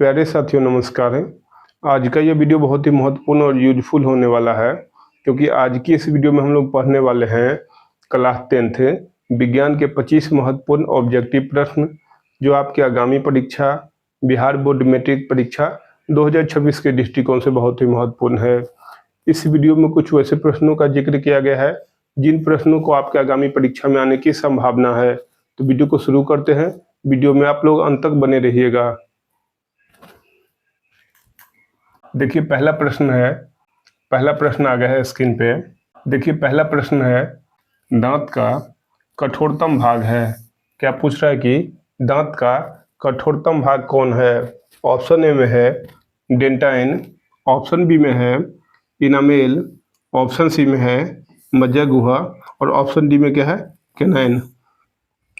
प्यारे साथियों नमस्कार है। आज का ये वीडियो बहुत ही महत्वपूर्ण और यूजफुल होने वाला है, क्योंकि आज की इस वीडियो में हम लोग पढ़ने वाले हैं क्लास 10th विज्ञान के 25 महत्वपूर्ण ऑब्जेक्टिव प्रश्न, जो आपके आगामी परीक्षा बिहार बोर्ड मैट्रिक परीक्षा 2026 के दृष्टिकोण से बहुत ही महत्वपूर्ण है। इस वीडियो में कुछ वैसे प्रश्नों का जिक्र किया गया है जिन प्रश्नों को आपके आगामी परीक्षा में आने की संभावना है। तो वीडियो को शुरू करते हैं। वीडियो में आप लोग अंत तक बने रहिएगा। देखिए पहला प्रश्न आ गया है स्क्रीन पे। देखिए पहला प्रश्न है, दांत का कठोरतम भाग है। क्या पूछ रहा है कि दांत का कठोरतम भाग कौन है? ऑप्शन ए में है डेंटाइन, ऑप्शन बी में है इनामेल, ऑप्शन सी में है मज्जा गुहा और ऑप्शन डी में क्या है? कैनाइन।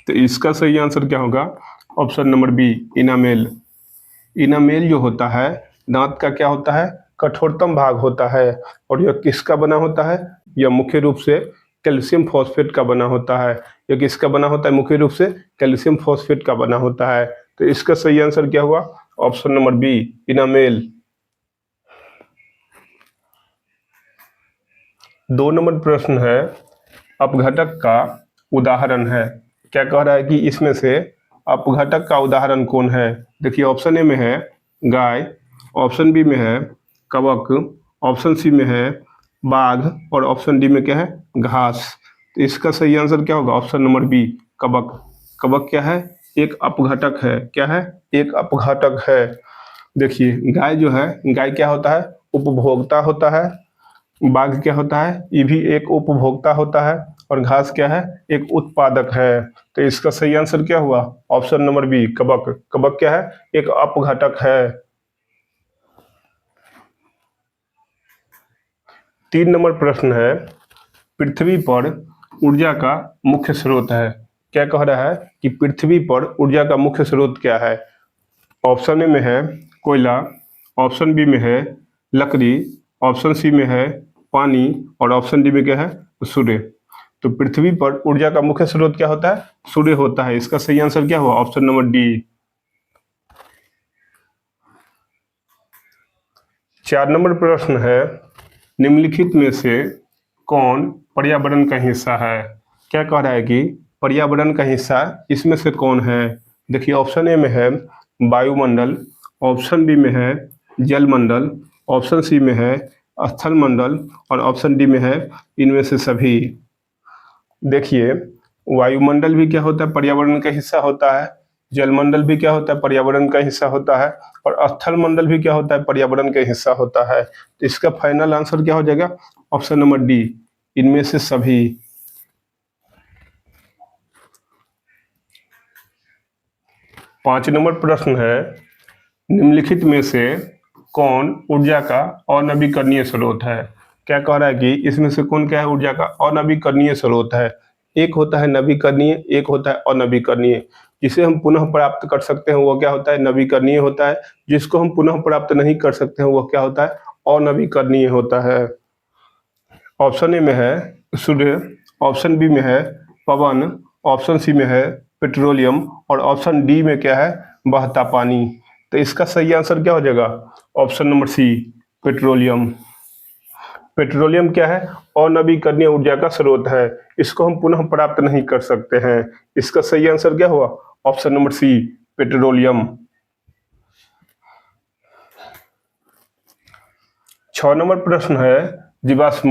तो इसका सही आंसर क्या होगा? Option number B enamel. Enamel जो होता है दांत का क्या होता है? कठोरतम भाग होता है। और यह किसका बना होता है? यह मुख्य रूप से कैल्शियम फॉस्फेट का बना होता है। यह किसका बना होता है? मुख्य रूप से कैल्शियम फॉस्फेट का बना होता है। तो इसका सही आंसर क्या हुआ? Option number B enamel. 2 number प्रश्न है, अपघटक का उदाहरण है। क्या कह रहा है कि इसमें से अपघटक का उदाहरण कौन है? देखिए ऑप्शन ए में है गाय, ऑप्शन बी में है कवक, ऑप्शन सी में है बाघ और ऑप्शन डी में क्या है? घास। तो इसका सही आंसर क्या होगा? ऑप्शन नंबर बी कवक। कवक क्या है? एक अपघटक है। क्या है? एक अपघटक है। देखिए गाय जो है, गाय क्या होता है? उपभोक्ता होता है। बाघ क्या होता है? ये भी एक उपभोक्ता होता है। और घास क्या है? एक उत्पादक है। तो इसका सही आंसर क्या हुआ? ऑप्शन नंबर बी कवक। कवक क्या है? एक अपघटक है। 3 नंबर प्रश्न है, पृथ्वी पर ऊर्जा का मुख्य स्रोत है। क्या कह रहा है कि पृथ्वी पर ऊर्जा का मुख्य स्रोत क्या है? ऑप्शन ए में है कोयला, ऑप्शन बी में है लकड़ी, ऑप्शन सी में है पानी और ऑप्शन डी में क्या है? सूर्य। तो पृथ्वी पर ऊर्जा का मुख्य स्रोत क्या होता है? सूर्य होता है। इसका सही आंसर क्या हुआ? Option number D. 4 नंबर प्रश्न है, निम्नलिखित में से कौन पर्यावरण का हिस्सा है? क्या कह रहा है कि पर्यावरण का हिस्सा इसमें से कौन है? देखिए ऑप्शन ए में है वायुमंडल, ऑप्शन बी में है जलमंडल, ऑप्शन सी में है स्थल मंडल और ऑप्शन डी में है इनमें से सभी। देखिए वायुमंडल भी क्या होता है? पर्यावरण का हिस्सा होता है। जलमंडल भी क्या होता है? पर्यावरण का हिस्सा होता है। और स्थल मंडल भी क्या होता है? पर्यावरण का हिस्सा होता है। तो इसका फाइनल आंसर क्या हो जाएगा? ऑप्शन नंबर डी इनमें से सभी। 5 नंबर प्रश्न है, निम्नलिखित में से कौन ऊर्जा का अनवीकरणीय स्रोत है? क्या कह रहा है कि इसमें से कौन क्या है? ऊर्जा का अनवीकरणीय स्रोत है। एक होता है नवीकरणीय, एक होता है अनवीकरणीय। जिसे हम पुनः प्राप्त कर सकते हैं वो क्या होता है? नवीकरणीय होता है। जिसको हम पुनः प्राप्त नहीं कर सकते हैं वो क्या होता है? अनवीकरणीय होता है। ऑप्शन ए में है सूर्य, ऑप्शन बी में है पवन, ऑप्शन सी में है पेट्रोलियम और ऑप्शन डी में क्या है? बहता पानी। तो इसका सही आंसर क्या हो जाएगा? Option number C petroleum. Petroleum क्या है? अनवीकरणीय ऊर्जा का स्रोत है। इसको हम पुनः प्राप्त नहीं कर सकते हैं। इसका सही आंसर क्या हुआ? Option number C petroleum. 6 number प्रश्न है, जीवाश्म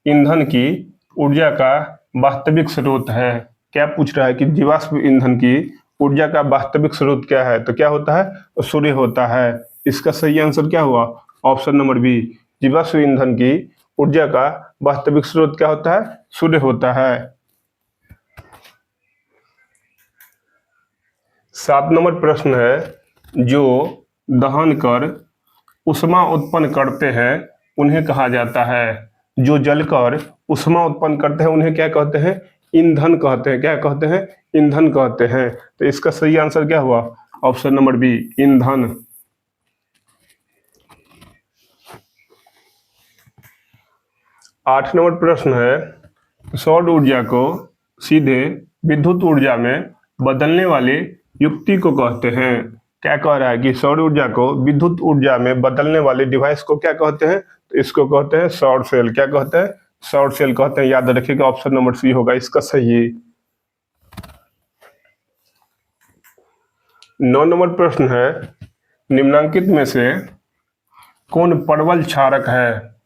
ईंधन की ऊर्जा का वास्तविक स्रोत है। क्या पूछ रहा है कि जीवाश्म ईंधन की ऊर्जा का वास्तविक स्रोत क्या है? तो क्या होता है? सूर्य होता है। इसका सही आंसर क्या हुआ? ऑप्शन नंबर बी जीवाश्म ईंधन की ऊर्जा का वास्तविक स्रोत क्या होता है? सूर्य होता है। 7 नंबर प्रश्न है, जो दहन कर ऊष्मा उत्पन्न करते हैं उन्हें कहा जाता है। जो जलकर ऊष्मा उत्पन्न करते हैं उन्हें क्या कहते हैं? ईंधन कहते हैं। क्या कहते हैं? ईंधन कहते हैं। तो इसका सही आंसर क्या हुआ? ऑप्शन नंबर बी ईंधन। 8 नंबर प्रश्न है, सौर ऊर्जा को सीधे विद्युत ऊर्जा में बदलने वाले युक्ति को कहते हैं। क्या कह रहा है कि सौर ऊर्जा को विद्युत ऊर्जा में बदलने वाले डिवाइस को क्या कहते हैं? तो इसको कहते हैं सौर सेल। क्या कहते हैं? सौर सेल कहते हैं। याद रखिएगा, ऑप्शन नंबर सी होगा इसका सही। 9 नंबर प्रश्न है, निम्नांकित में से कौन प्रबल क्षारक है?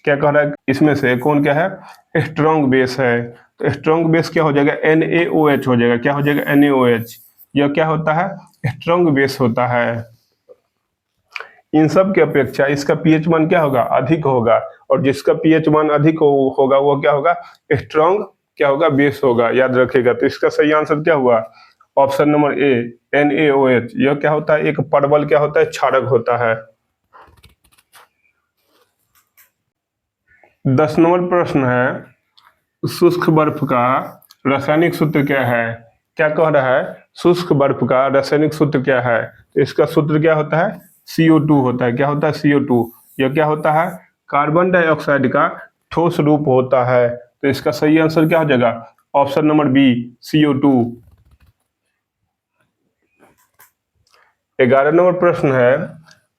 क्या कह रहा है? इसमें से कौन क्या है? स्ट्रॉन्ग बेस है। तो स्ट्रॉन्ग बेस क्या हो जाएगा? NaOH हो जाएगा। क्या हो जाएगा? NaOH। यह क्या होता है? स्ट्रॉन्ग बेस होता है। इन सब की अपेक्षा इसका पीएच मान क्या होगा? अधिक होगा। और जिसका पीएच मान अधिक होगा वो क्या होगा? स्ट्रॉन्ग क्या होगा? बेस होगा। याद रखिएगा। तो इसका सही आंसर क्या हुआ? Option number A, NaOH। यह क्या होता है? एक प्रबल क्या होता है? क्षारक होता है। 10 नंबर प्रश्न है, शुष्क बर्फ का रासायनिक सूत्र क्या है? क्या कह रहा है? शुष्क बर्फ का रासायनिक सूत्र क्या है? तो इसका सूत्र क्या होता है? CO2 होता है। क्या होता है? CO2। यह क्या होता है? कार्बन डाइऑक्साइड का ठोस रूप होता है। तो इसका सही आंसर क्या हो जाएगा? Option number B, CO2। 11 number प्रश्न है,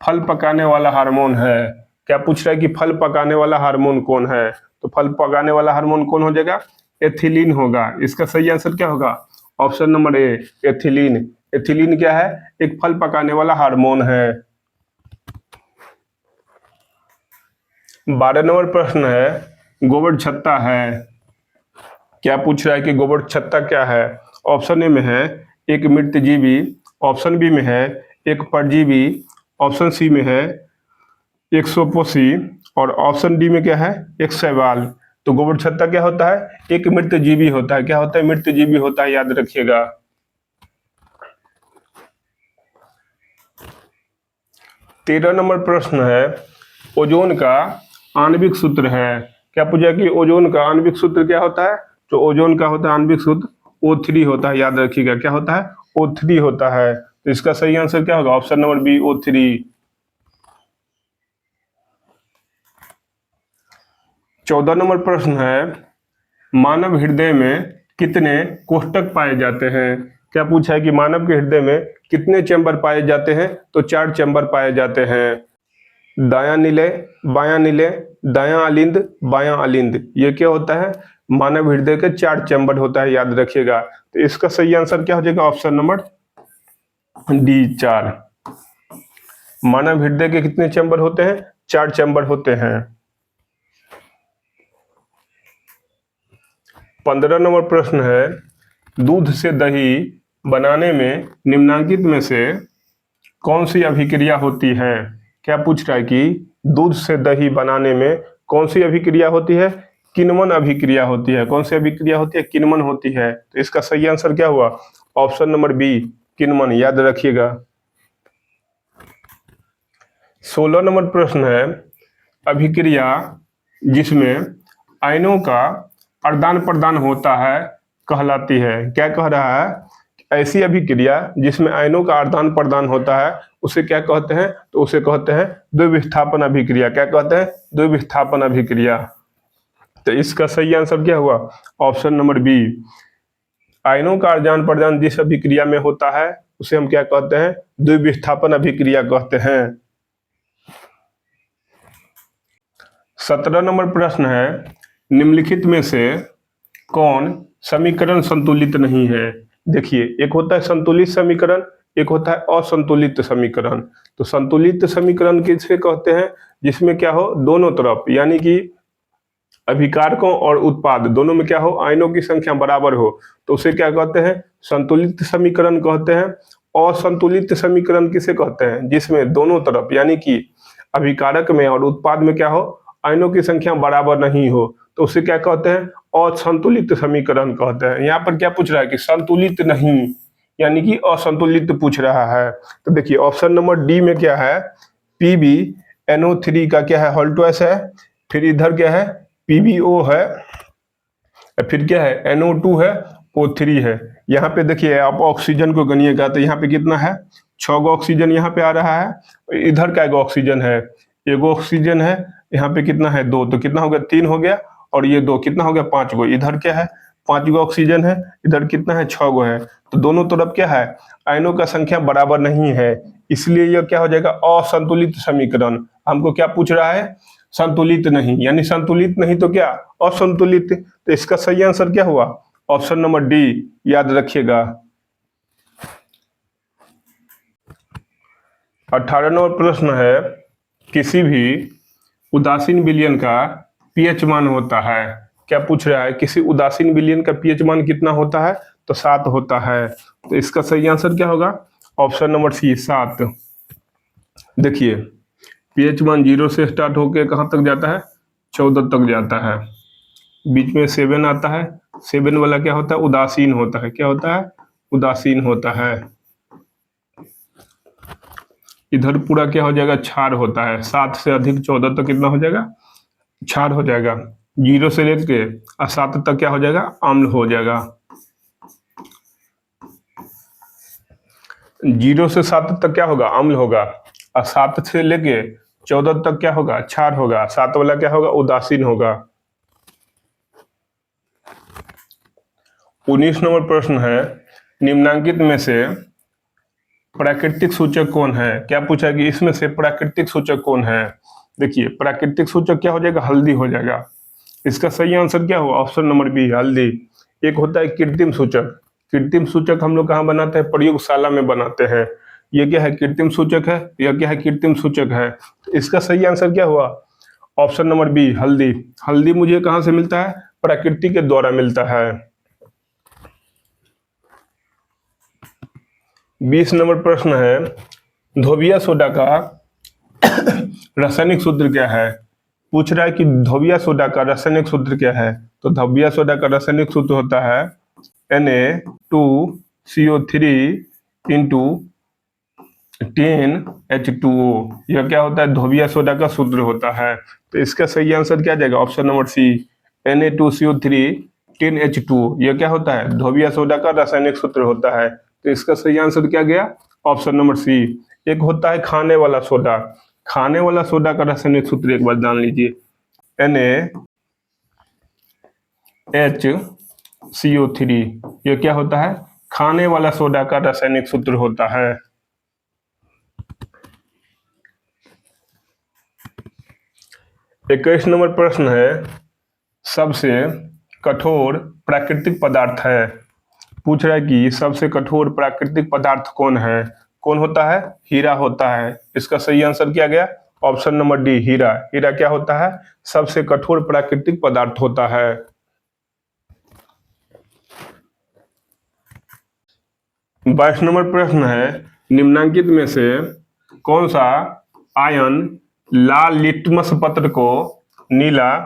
फल पकाने वाला हार्मोन है। क्या पूछ रहा है कि फल पकाने वाला हार्मोन कौन है? तो फल पकाने वाला हार्मोन कौन हो जाएगा? एथिलीन होगा। इसका सही आंसर क्या होगा? Option number A, ethylene. Ethylene क्या है? एक फल पकाने वाला हार्मोन है। 12 नंबर प्रश्न है, गोबर छत्ता है। क्या पूछ रहा है कि गोबर छत्ता क्या है? ऑप्शन ए में है एक मृतजीवी, ऑप्शन बी में है एक परजीवी, ऑप्शन सी में है एक सोपोसी, और ऑप्शन डी में क्या है? एक शैवाल। तो गोबर छत्ता क्या होता है? एक मृतजीवी होता है। क्या होता है? मृतजीवी होता है। याद रखिएगा। 13 नंबर प्रश्न है, ओजोन का आणविक सूत्र है। क्या पूछा कि ओजोन का आणविक सूत्र क्या होता है? तो ओजोन का होता है आणविक सूत्र O3 होता है। याद रखिएगा। क्या होता है? O3 होता है। तो इसका सही आंसर क्या होगा? Option number B, O3। 14 number प्रश्न है, मानव हृदय में कितने कोष्ठक पाए जाते हैं? क्या पूछा है कि मानव के हृदय में कितने चैम्बर पाए जाते हैं? तो 4 चैम्बर पाए जाते हैं। दायां निलय, बायां निलय, दायां अलिंद, बायां अलिंद। ये क्या होता है? मानव हृदय के 4 चैम्बर होता है। याद रखिएगा। तो इसका सही आंसर क्या हो जाएगा? Option number D, 4। मानव हृदय के कितने चैम्बर होते हैं? 4 चैम्बर होते हैं। 15 नंबर प्रश्न है, दूध से दही बनाने में निम्नांकित में से कौन सी अभिक्रिया होती है? क्या पूछ रहा है कि दूध से दही बनाने में कौन सी अभिक्रिया होती है? किण्वन अभिक्रिया होती है। कौन सी अभिक्रिया होती है? किण्वन होती है। तो इसका सही आंसर क्या हुआ? ऑप्शन नंबर बी, किण्वन। याद रखिएगा। 16 नंबर प्रश्न है, अभिक्रिया जिसमें आयनों का आदान प्रदान होता है कहलाती है। क्या कह रहा है? ऐसी अभिक्रिया जिसमें आयनों का आदान प्रदान होता है उसे क्या कहते हैं? तो उसे कहते हैं द्विविस्थापन अभिक्रिया। क्या कहते हैं? द्विविस्थापन अभिक्रिया। तो इसका सही आंसर क्या हुआ? Option number B. आयनों का आदान प्रदान जिस अभिक्रिया में होता है उसे हम क्या कहते हैं? द्विविस्थापन अभिक्रिया कहते हैं। 17 नंबर प्रश्न है, निम्नलिखित में से कौन समीकरण संतुलित नहीं है? देखिए, एक होता है संतुलित समीकरण, एक होता है असंतुलित समीकरण। तो संतुलित समीकरण किसे कहते हैं? जिसमें क्या हो? दोनों तरफ, यानी कि अभिकारकों और उत्पाद दोनों में क्या हो? आयनों की संख्या बराबर हो, तो उसे क्या कहते हैं? संतुलित समीकरण कहते हैं। असंतुलित समीकरण किसे कहते हैं? जिसमें दोनों तरफ, यानी कि अभिकारक में और उत्पाद में क्या हो? आयनों की संख्या बराबर नहीं हो, तो उसे क्या कहते हैं? असंतुलित समीकरण कहते हैं। यहाँ पर क्या पूछ रहा है कि संतुलित नहीं, यानी कि असंतुलित पूछ रहा है। तो देखिए, ऑप्शन नंबर डी में क्या है? PbNO3 का क्या है? हॉल्टोएस है। फिर इधर क्या है? PbO है। फिर क्या है? NO2 है, O3 है। यहाँ पे देखिए, आप ऑक्सीजन को गनिएगा तो यहाँ पे कितना है? 6 गो ऑक्सीजन यहाँ पे आ रहा है। इधर का एगो ऑक्सीजन है? एगो ऑक्सीजन है। यहाँ पे कितना है? 2। तो कितना हो गया? 3 हो गया। और ये 2 कितना हो गया? 5 गो। इधर क्या है? 5 गो ऑक्सीजन है। इधर कितना है? 6 गो है। तो दोनों तरफ क्या है, आयनों का संख्या बराबर नहीं है, इसलिए यह क्या हो जाएगा, असंतुलित समीकरण। हमको क्या पूछ रहा है, संतुलित नहीं, यानी संतुलित नहीं तो क्या, असंतुलित। तो इसका सही आंसर क्या हुआ, ऑप्शन नंबर डी, याद रखिएगा। 18 नंबर प्रश्न है, किसी भी उदासीन विलयन का पीएच मान होता है। क्या पूछ रहा है, किसी उदासीन विलयन का पीएच मान कितना होता है, तो 7 होता है। तो इसका सही आंसर क्या होगा, ऑप्शन नंबर सी, 7। देखिए पीएच मान 0 से स्टार्ट होके कहाँ तक जाता है, 14 तक जाता है। बीच में 7 आता है, 7 वाला क्या होता है, उदासीन होता है। क्या होता है, उदासीन होता है। इधर पूरा क्या हो जाएगा, क्षार होता है। 7 से अधिक 14 तक कितना हो जाएगा, क्षार हो जाएगा। 0 से लेके 7 तक क्या हो जाएगा, अम्ल हो जाएगा। 0 से 7 तक क्या होगा, अम्ल होगा। और 7 से लेके 14 तक क्या होगा, क्षार होगा। 7 वाला क्या होगा, उदासीन होगा। 19 नंबर प्रश्न है, निम्नांकित में से प्राकृतिक सूचक कौन है। क्या पूछा है कि इसमें से प्राकृतिक सूचक कौन है। देखिए प्राकृतिक सूचक क्या हो जाएगा, हल्दी हो जाएगा। इसका सही आंसर क्या हुआ, ऑप्शन नंबर बी, हल्दी। एक होता है कृत्रिम सूचक। कृत्रिम सूचक हम लोग कहाँ बनाते हैं, प्रयोगशाला में बनाते हैं। ये क्या है, कृत्रिम सूचक है। यह क्या है, कृत्रिम सूचक है। तो इसका सही आंसर क्या हुआ, ऑप्शन नंबर बी, हल्दी। हल्दी मुझे कहाँ से मिलता है, प्रकृति के द्वारा मिलता है। 20 नंबर प्रश्न है, धोबिया सोडा का रासायनिक सूत्र क्या है। पूछ रहा है कि धोबिया सोडा का रासायनिक सूत्र क्या है। तो धोबिया सोडा का रासायनिक सूत्र होता है Na2CO3 इंटू 10H2O। यह क्या होता है, धोबिया सोडा का सूत्र होता है। तो इसका सही आंसर क्या जाएगा, ऑप्शन नंबर सी, Na2CO3 10H2O। यह क्या होता है, धोबिया सोडा का रासायनिक सूत्र होता है। तो इसका सही आंसर क्या गया, ऑप्शन नंबर सी। एक होता है खाने वाला सोडा। खाने वाला सोडा का रासायनिक सूत्र एक बार जान लीजिए, NaHCO3। यह क्या होता है, खाने वाला सोडा का रासायनिक सूत्र होता है। इक्कीस नंबर प्रश्न है, सबसे कठोर प्राकृतिक पदार्थ है। पूछ रहा है कि सबसे कठोर प्राकृतिक पदार्थ कौन है। कौन होता है, हीरा होता है। इसका सही आंसर क्या गया, ऑप्शन नंबर डी, हीरा। हीरा क्या होता है, सबसे कठोर प्राकृतिक पदार्थ होता है। 22 नंबर प्रश्न है, निम्नांकित में से कौन सा आयन लाल लिटमस पत्र को नीला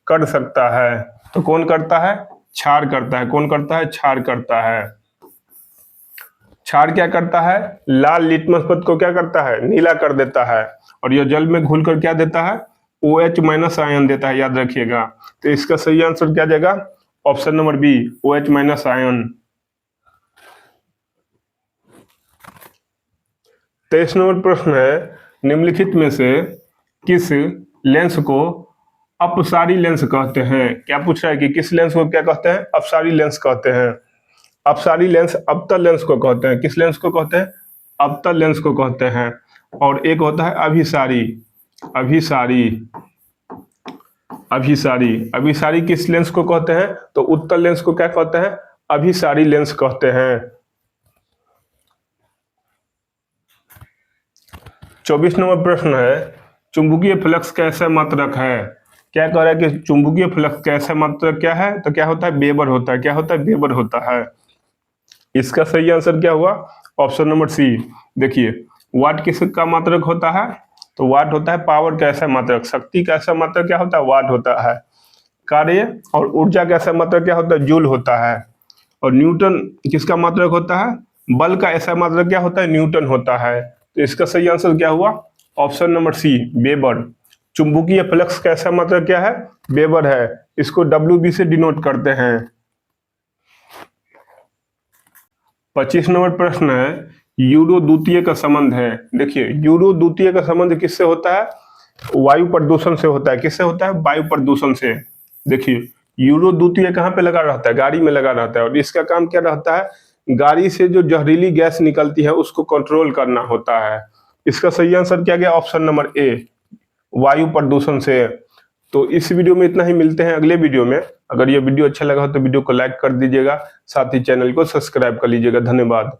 कर सकता है। तो कौन करता है, क्षार करता है। कौन करता है, क्षार करता है। क्षार क्या करता है, लाल लिटमस पत्र को क्या करता है, नीला कर देता है। और यह जल में घुलकर क्या देता है, OH- आयन देता है, याद रखिएगा। तो इसका सही आंसर क्या जाएगा, ऑप्शन नंबर बी, OH- आयन। 23 नंबर प्रश्न है, निम्नलिखित में से किस लेंस को अपसारी लेंस कहते हैं। क्या पूछ रहा है कि किस लेंस को क्या कहते हैं, अपसारी लेंस कहते हैं। अपसारी लेंस अवतल लेंस को कहते हैं। किस लेंस को कहते हैं, अवतल लेंस को कहते हैं। और एक होता है अभिसारी। अभिसारी, अभिसारी, अभिसारी किस लेंस को कहते हैं, तो उत्तल लेंस को क्या कहते हैं, अभिसारी लेंस कहते हैं। 24 नंबर प्रश्न है, चुंबकीय फ्लक्स कैसा मात्रक है। क्या कह रहा है कि चुंबकीय फ्लक्स कैसा मात्रक क्या है, तो क्या होता है, वेबर होता है। क्या होता है, वेबर होता है। इसका सही आंसर क्या हुआ, ऑप्शन नंबर सी। देखिए वाट किसका मात्रक होता है, तो वाट होता है पावर का ऐसा मात्रक। शक्ति का ऐसा मात्रक क्या होता है, वाट होता है। कार्य और ऊर्जा का ऐसा मात्रक क्या होता है, जूल होता है। और न्यूटन किसका मात्रक होता है, बल का ऐसा मात्रक क्या होता है, न्यूटन होता है। तो इसका सही आंसर क्या हुआ, ऑप्शन नंबर सी, वेबर। चुंबकीय फ्लक्स का ऐसा मात्रक क्या है, वेबर है। इसको WB से डिनोट करते हैं। 25 नंबर प्रश्न है, यूरो द्वितीय का संबंध है। देखिए यूरो द्वितीय का संबंध किससे होता है, वायु प्रदूषण से होता है। किससे होता है, वायु प्रदूषण से। देखिए यूरो द्वितीय कहाँ पे लगा रहता है, गाड़ी में लगा रहता है। और इसका काम क्या रहता है, गाड़ी से जो जहरीली गैस निकलती है उसको कंट्रोल करना होता है। इसका सही आंसर क्या गया? ऑप्शन नंबर ए, वायु प्रदूषण से। तो इस वीडियो में इतना ही, मिलते हैं अगले वीडियो में। अगर ये वीडियो अच्छा लगा हो तो वीडियो को लाइक कर दीजिएगा, साथ ही चैनल को सब्सक्राइब कर लीजिएगा। धन्यवाद।